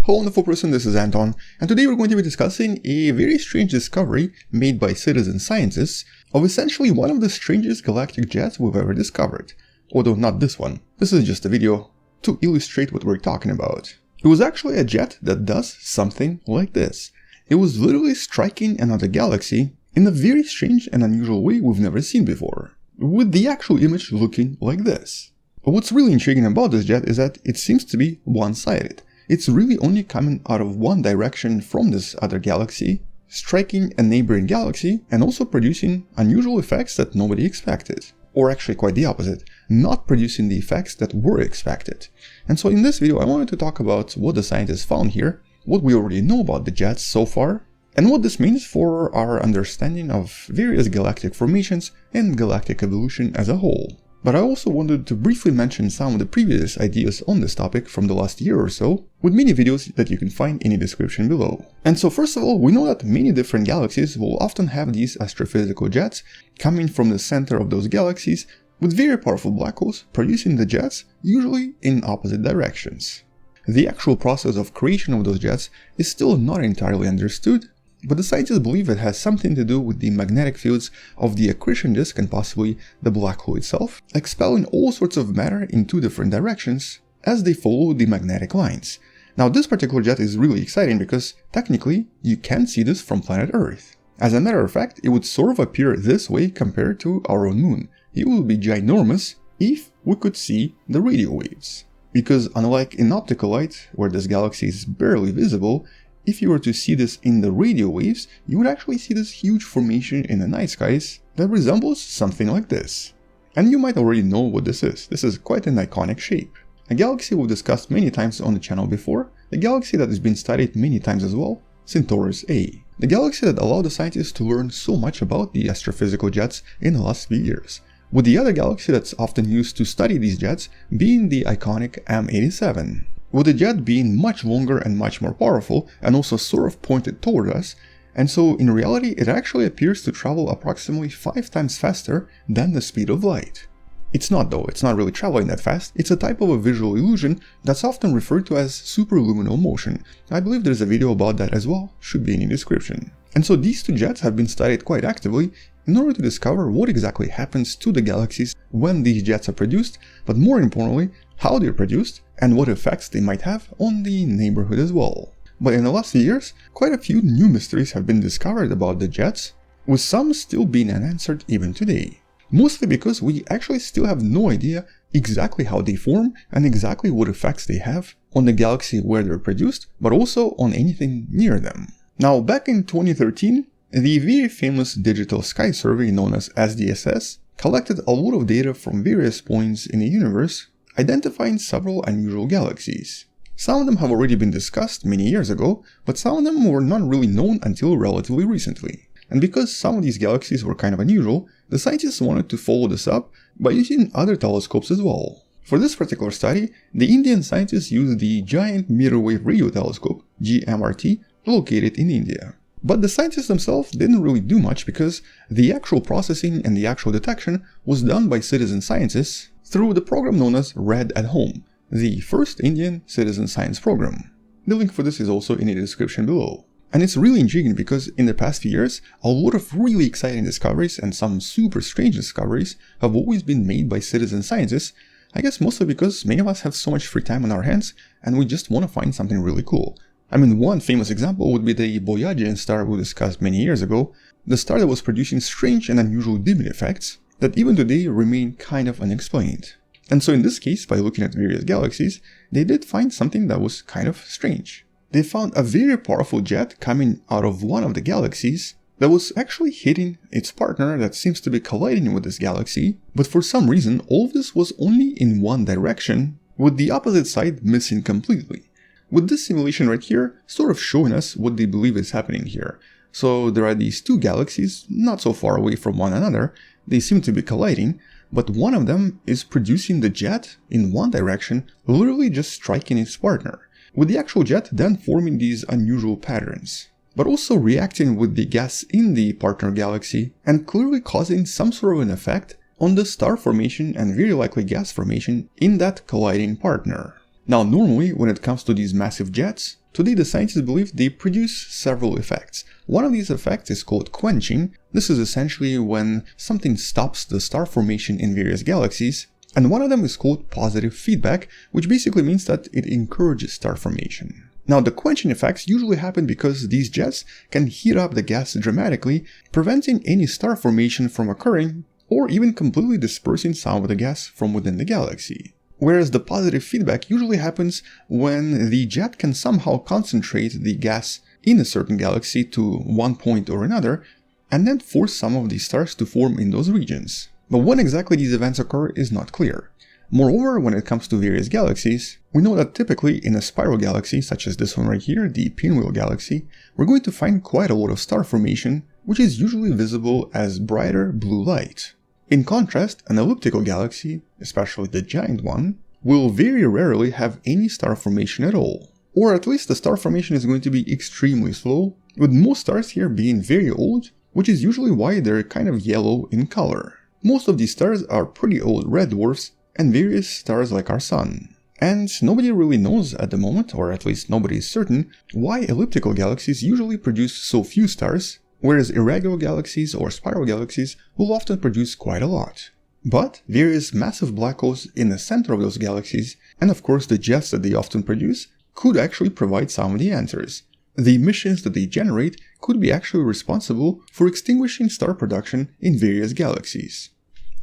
Hello wonderful person, this is Anton, and today we're going to be discussing a very strange discovery made by citizen scientists of essentially one of the strangest galactic jets we've ever discovered. Although not this one, this is just a video to illustrate what we're talking about. It was actually a jet that does something like this. It was literally striking another galaxy in a very strange and unusual way we've never seen before, with the actual image looking like this. But what's really intriguing about this jet is that it seems to be one-sided. It's really only coming out of one direction from this other galaxy, striking a neighboring galaxy and also producing unusual effects that nobody expected. Or actually quite the opposite, not producing the effects that were expected. And so in this video I wanted to talk about what the scientists found here, what we already know about the jets so far, and what this means for our understanding of various galactic formations and galactic evolution as a whole. But I also wanted to briefly mention some of the previous ideas on this topic from the last year or so, with many videos that you can find in the description below. And so first of all, we know that many different galaxies will often have these astrophysical jets coming from the center of those galaxies, with very powerful black holes producing the jets, usually in opposite directions. The actual process of creation of those jets is still not entirely understood, but the scientists believe it has something to do with the magnetic fields of the accretion disk and possibly the black hole itself, expelling all sorts of matter in two different directions as they follow the magnetic lines. Now this particular jet is really exciting because technically you can see this from planet Earth. As a matter of fact, it would sort of appear this way compared to our own moon. It would be ginormous if we could see the radio waves. Because unlike in optical light, where this galaxy is barely visible, if you were to see this in the radio waves, you would actually see this huge formation in the night skies that resembles something like this. And you might already know what this is. This is quite an iconic shape. A galaxy we've discussed many times on the channel before, a galaxy that has been studied many times as well, Centaurus A. The galaxy that allowed the scientists to learn so much about the astrophysical jets in the last few years, with the other galaxy that's often used to study these jets being the iconic M87. With the jet being much longer and much more powerful and also sort of pointed toward us, and so in reality it actually appears to travel approximately 5 times faster than the speed of light. It's not though, it's not really traveling that fast, it's a type of a visual illusion that's often referred to as superluminal motion. I believe there's a video about that as well, should be in the description. And so these two jets have been studied quite actively in order to discover what exactly happens to the galaxies when these jets are produced, but more importantly, how they're produced and what effects they might have on the neighborhood as well. But in the last few years, quite a few new mysteries have been discovered about the jets, with some still being unanswered even today. Mostly because we actually still have no idea exactly how they form and exactly what effects they have on the galaxy where they're produced, but also on anything near them. Now, back in 2013, the very famous digital sky survey known as SDSS collected a lot of data from various points in the universe, identifying several unusual galaxies. Some of them have already been discussed many years ago, but some of them were not really known until relatively recently. And because some of these galaxies were kind of unusual, the scientists wanted to follow this up by using other telescopes as well. For this particular study, the Indian scientists used the Giant Mirror Wave Radio Telescope, GMRT, located in India. But the scientists themselves didn't really do much because the actual processing and the actual detection was done by citizen scientists through the program known as RAD at Home, the first Indian citizen science program. The link for this is also in the description below. And it's really intriguing because in the past few years, a lot of really exciting discoveries and some super strange discoveries have always been made by citizen scientists, I guess mostly because many of us have so much free time on our hands and we just want to find something really cool. I mean, one famous example would be the Voyagian star we discussed many years ago, the star that was producing strange and unusual dimming effects that even today remain kind of unexplained. And so in this case, by looking at various galaxies, they did find something that was kind of strange. They found a very powerful jet coming out of one of the galaxies that was actually hitting its partner that seems to be colliding with this galaxy, but for some reason all of this was only in one direction, with the opposite side missing completely. With this simulation right here sort of showing us what they believe is happening here. So there are these two galaxies not so far away from one another, they seem to be colliding, but one of them is producing the jet in one direction, literally just striking its partner, with the actual jet then forming these unusual patterns, but also reacting with the gas in the partner galaxy and clearly causing some sort of an effect on the star formation and very likely gas formation in that colliding partner. Now normally when it comes to these massive jets, Today the scientists believe they produce several effects. One of these effects is called quenching. This is essentially when something stops the star formation in various galaxies. And one of them is called positive feedback, which basically means that it encourages star formation. Now, the quenching effects usually happen because these jets can heat up the gas dramatically, preventing any star formation from occurring, or even completely dispersing some of the gas from within the galaxy. Whereas the positive feedback usually happens when the jet can somehow concentrate the gas in a certain galaxy to one point or another, and then force some of these stars to form in those regions. But when exactly these events occur is not clear. Moreover, when it comes to various galaxies, we know that typically in a spiral galaxy, such as this one right here, the pinwheel galaxy, we're going to find quite a lot of star formation, which is usually visible as brighter blue light. In contrast, an elliptical galaxy, especially the giant one, will very rarely have any star formation at all. Or at least the star formation is going to be extremely slow, with most stars here being very old, which is usually why they're kind of yellow in color. Most of these stars are pretty old red dwarfs, and various stars like our Sun. And nobody really knows at the moment, or at least nobody is certain, why elliptical galaxies usually produce so few stars, whereas irregular galaxies or spiral galaxies will often produce quite a lot. But various massive black holes in the center of those galaxies, and of course the jets that they often produce, could actually provide some of the answers. The emissions that they generate could be actually responsible for extinguishing star production in various galaxies.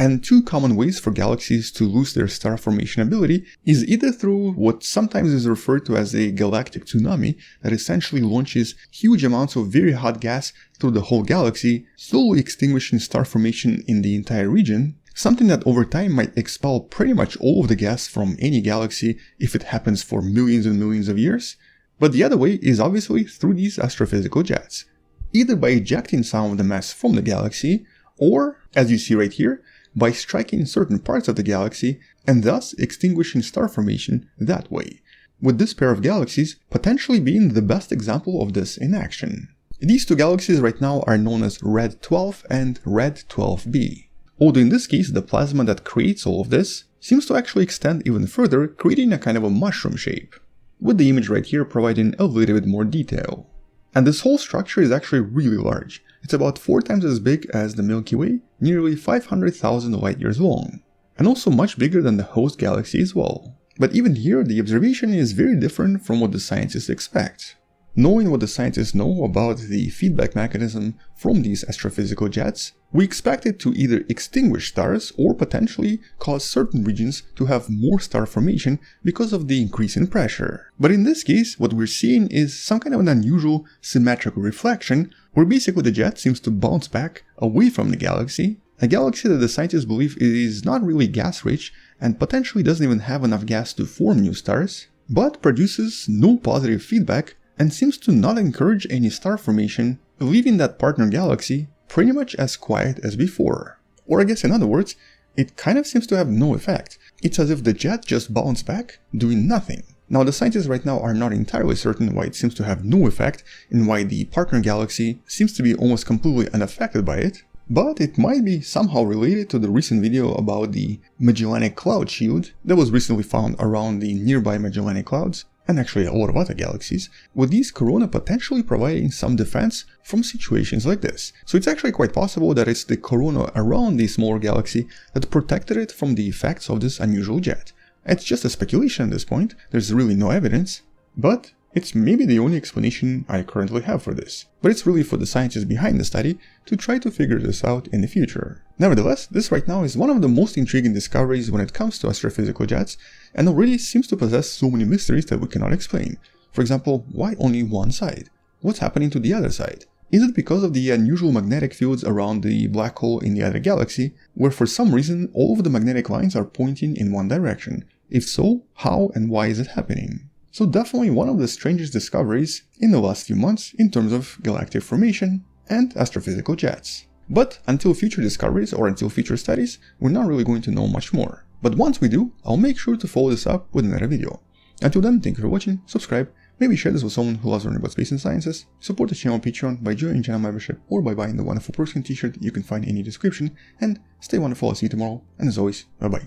And two common ways for galaxies to lose their star formation ability is either through what sometimes is referred to as a galactic tsunami that essentially launches huge amounts of very hot gas through the whole galaxy, slowly extinguishing star formation in the entire region, something that over time might expel pretty much all of the gas from any galaxy if it happens for millions and millions of years. But the other way is obviously through these astrophysical jets, either by ejecting some of the mass from the galaxy, or, as you see right here, by striking certain parts of the galaxy and thus extinguishing star formation that way, with this pair of galaxies potentially being the best example of this in action. These two galaxies right now are known as Red 12 and Red 12b, although in this case the plasma that creates all of this seems to actually extend even further, creating a kind of a mushroom shape, with the image right here providing a little bit more detail. And this whole structure is actually really large. It's about 4 times as big as the Milky Way, nearly 500,000 light years long, and also much bigger than the host galaxy as well. But even here, the observation is very different from what the scientists expect. Knowing what the scientists know about the feedback mechanism from these astrophysical jets, we expect it to either extinguish stars or potentially cause certain regions to have more star formation because of the increase in pressure. But in this case, what we're seeing is some kind of an unusual symmetrical reflection, where basically the jet seems to bounce back away from the galaxy, a galaxy that the scientists believe is not really gas-rich and potentially doesn't even have enough gas to form new stars, but produces no positive feedback and seems to not encourage any star formation, leaving that partner galaxy pretty much as quiet as before. Or I guess in other words, it kind of seems to have no effect. It's as if the jet just bounced back, doing nothing. Now the scientists right now are not entirely certain why it seems to have no effect and why the partner galaxy seems to be almost completely unaffected by it, but it might be somehow related to the recent video about the Magellanic Cloud shield that was recently found around the nearby Magellanic Clouds, and actually a lot of other galaxies, with these corona potentially providing some defense from situations like this. So it's actually quite possible that it's the corona around the smaller galaxy that protected it from the effects of this unusual jet. It's just a speculation at this point, there's really no evidence, but it's maybe the only explanation I currently have for this. But it's really for the scientists behind the study to try to figure this out in the future. Nevertheless, this right now is one of the most intriguing discoveries when it comes to astrophysical jets, and already seems to possess so many mysteries that we cannot explain. For example, why only one side? What's happening to the other side? Is it because of the unusual magnetic fields around the black hole in the other galaxy, where for some reason all of the magnetic lines are pointing in one direction? If so, how and why is it happening? So definitely one of the strangest discoveries in the last few months in terms of galactic formation and astrophysical jets. But until future discoveries or until future studies, we're not really going to know much more. But once we do, I'll make sure to follow this up with another video. Until then, thank you for watching, subscribe, maybe share this with someone who loves learning about space and sciences, support the channel on Patreon by joining channel membership or by buying the wonderful Person t-shirt you can find in the description, and stay wonderful, I'll see you tomorrow, and as always, bye bye.